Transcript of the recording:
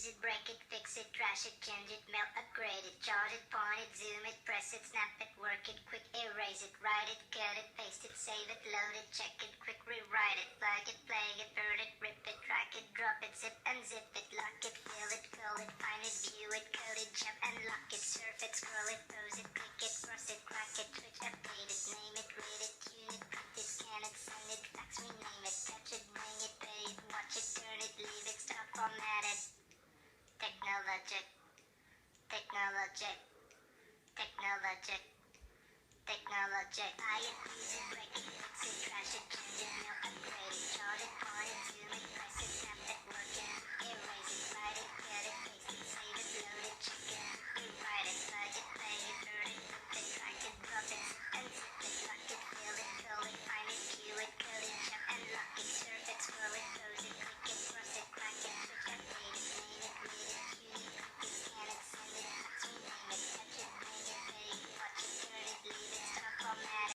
use it, break it, fix it, trash it, change it, melt, upgrade it, charge it, point it, zoom it, press it, snap it, work it, quick erase it, write it, cut it, paste it, save it, load it, check it, quick rewrite it, plug it, play it, burn it, rip it, drag it, drop it, zip and zip it, lock it, fill it, call it, find it, view it, code it, jump and lock it, surf it, scroll it, pose it, click it, cross it, crack it, switch, update it, name it, read it, tune it, print it, scan it, send it, fax, rename it, touch it, bring it, pay it, watch it, turn it, leave it, stop, format it. Technologic, technologic, technologic, technologic. Buy it, use it, break it, fix it, trash it, change it, mail, upgrade it, chart it, point it, zoom it, press it,